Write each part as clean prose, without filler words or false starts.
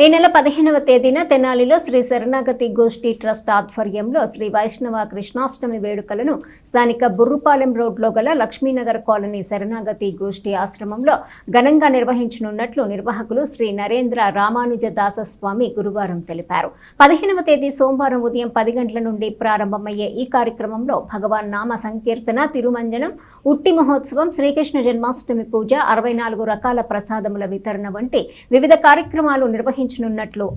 ఈ నెల 15వ తేదీన తెనాలిలో శ్రీ శరణాగతి గోష్ఠి ట్రస్ట్ ఆధ్వర్యంలో శ్రీ వైష్ణవ కృష్ణాష్టమి వేడుకలను స్థానిక బుర్రుపాలెం రోడ్లో గల లక్ష్మీనగర్ కాలనీ శరణాగతి గోష్ఠి ఆశ్రమంలో ఘనంగా నిర్వహించనున్నట్లు నిర్వాహకులు శ్రీ నరేంద్ర రామానుజ దాసస్వామి గురువారం తెలిపారు. 15వ తేదీ సోమవారం ఉదయం 10 గంటల నుండి ప్రారంభమయ్యే ఈ కార్యక్రమంలో భగవాన్ నామ సంకీర్తన, తిరుమంజనం, ఉట్టి మహోత్సవం, శ్రీకృష్ణ జన్మాష్టమి పూజ, 64 రకాల ప్రసాదముల వితరణ వంటి వివిధ కార్యక్రమాలు నిర్వహించనున్నట్లు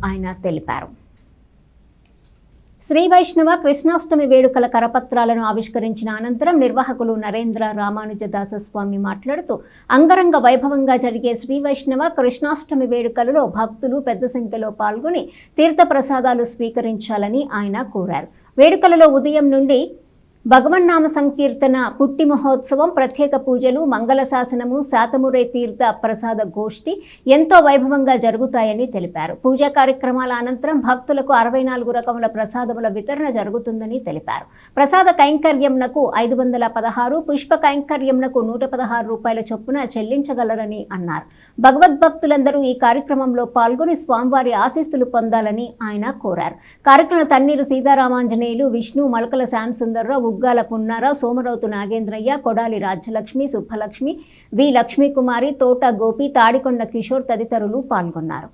ఆయన తెలిపారు. శ్రీ వైష్ణవ కృష్ణాష్టమి వేడుకల కరపత్రాలను ఆవిష్కరించిన అనంతరం నిర్వాహకులు నరేంద్ర రామానుజ దాసస్వామి మాట్లాడుతూ అంగరంగ వైభవంగా జరిగే శ్రీ వైష్ణవ కృష్ణాష్టమి వేడుకలలో భక్తులు పెద్ద సంఖ్యలో పాల్గొని తీర్థ ప్రసాదాలు స్వీకరించాలని ఆయన కోరారు. వేడుకలలో ఉదయం నుండి భగవన్నామ సంకీర్తన, పుట్టి మహోత్సవం, ప్రత్యేక పూజలు, మంగళ శాసనము, శాతమురే తీర్థ ప్రసాద గోష్ఠి ఎంతో వైభవంగా జరుగుతాయని తెలిపారు. పూజా కార్యక్రమాల అనంతరం భక్తులకు 64 రకముల ప్రసాదముల వితరణ జరుగుతుందని తెలిపారు. ప్రసాద కైంకర్యంనకు 516, పుష్ప కైంకర్యంనకు 116 రూపాయల చొప్పున చెల్లించగలరని అన్నారు. భగవద్భక్తులందరూ ఈ కార్యక్రమంలో పాల్గొని స్వామివారి ఆశీస్సులు పొందాలని ఆయన కోరారు. కార్యక్రమంలో తన్నీరు సీతారామాంజనేయులు, విష్ణు, మలకల శ్యాంసుందర్రావు, ఉగ్గాల పున్నారావు, సోమరౌతు నాగేంద్రయ్య, కొడాలి రాజ్యలక్ష్మి, సుబ్బలక్ష్మి, వి లక్ష్మీకుమారి, తోట గోపి, తాడికొండ కిషోర్ తదితరులు పాల్గొన్నారు.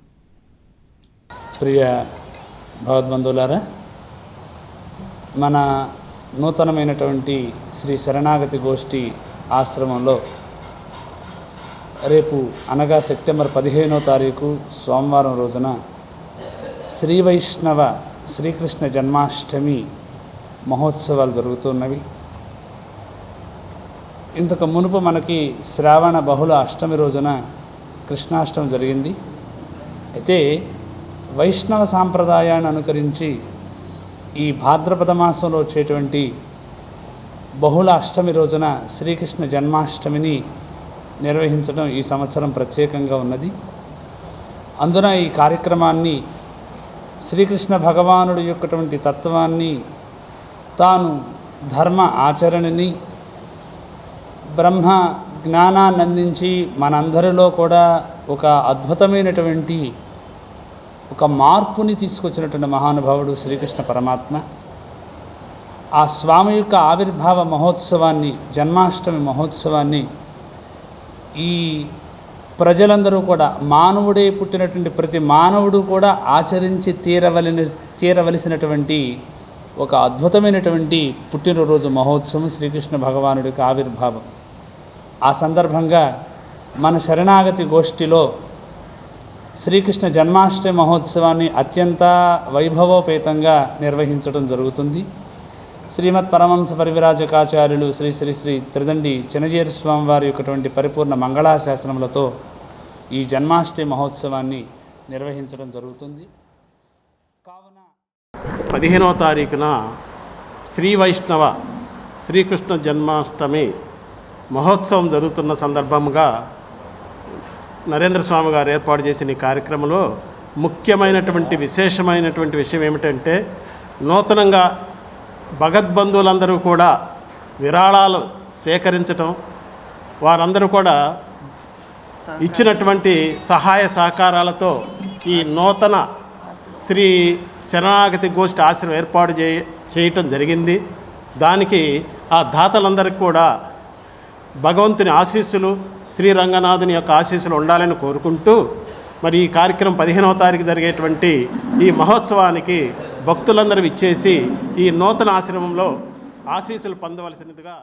ప్రియ భగవద్బంధువులారా, మన నూతనమైనటువంటి శ్రీ శరణాగతి గోష్ఠి ఆశ్రమంలో రేపు అనగా సెప్టెంబర్ 15వ తారీఖు సోమవారం రోజున శ్రీ వైష్ణవ శ్రీకృష్ణ జన్మాష్టమి మహోత్సవాలు జరుగుతున్నవి. ఇంతకు మునుపు మనకి శ్రావణ బహుళ అష్టమి రోజున కృష్ణాష్టమి జరిగింది. అయితే వైష్ణవ సాంప్రదాయాన్ని అనుకరించి ఈ భాద్రపద మాసంలో వచ్చేటువంటి బహుళ అష్టమి రోజున శ్రీకృష్ణ జన్మాష్టమిని నిర్వహించడం ఈ సంవత్సరం ప్రత్యేకంగా ఉన్నది. అందున ఈ కార్యక్రమాన్ని శ్రీకృష్ణ భగవానుడి యొక్కటువంటి తత్వాన్ని, తాను ధర్మ ఆచరణని, బ్రహ్మ జ్ఞానాన్ని అందించి మనందరిలో కూడా ఒక అద్భుతమైనటువంటి ఒక మార్పుని తీసుకొచ్చినటువంటి మహానుభావుడు శ్రీకృష్ణ పరమాత్మ. ఆ స్వామి యొక్క ఆవిర్భావ మహోత్సవాన్ని, జన్మాష్టమి మహోత్సవాన్ని ఈ ప్రజలందరూ కూడా, మానవుడే పుట్టినటువంటి ప్రతి మానవుడు కూడా ఆచరించి తీరవలసినటువంటి ఒక అద్భుతమైనటువంటి పుట్టినరోజు మహోత్సవం శ్రీకృష్ణ భగవానుడికి ఆవిర్భావం. ఆ సందర్భంగా మన శరణాగతి గోష్ఠిలో శ్రీకృష్ణ జన్మాష్టమి మహోత్సవాన్ని అత్యంత వైభవోపేతంగా నిర్వహించడం జరుగుతుంది. శ్రీమద్ పరమహంస పరివిరాజకాచార్యులు శ్రీ శ్రీ శ్రీ త్రిదండి చినజీర స్వామి వారి యొక్కటువంటి పరిపూర్ణ మంగళాశాసనములతో ఈ జన్మాష్టమి మహోత్సవాన్ని నిర్వహించడం జరుగుతుంది. కావున 15వ తారీఖున శ్రీ వైష్ణవ శ్రీకృష్ణ జన్మాష్టమి మహోత్సవం జరుగుతున్న సందర్భంగా నరేంద్ర స్వామి గారు ఏర్పాటు చేసిన ఈ కార్యక్రమంలో ముఖ్యమైనటువంటి విశేషమైనటువంటి విషయం ఏమిటంటే, నూతనంగా భగవద్బంధువులందరూ కూడా విరాళాలు సేకరించటం, వారందరూ కూడా ఇచ్చినటువంటి సహాయ సహకారాలతో ఈ నూతన శ్రీ శరణాగతి గోష్ఠి ఆశ్రమం ఏర్పాటు చేయటం జరిగింది. దానికి ఆ దాతలందరికీ కూడా భగవంతుని ఆశీస్సులు, శ్రీరంగనాథుని యొక్క ఆశీస్సులు ఉండాలని కోరుకుంటూ, మరి ఈ కార్యక్రమం 15వ తారీఖు జరిగేటువంటి ఈ మహోత్సవానికి భక్తులందరూ ఇచ్చేసి ఈ నూతన ఆశ్రమంలో ఆశీస్సులు పొందవలసినదిగా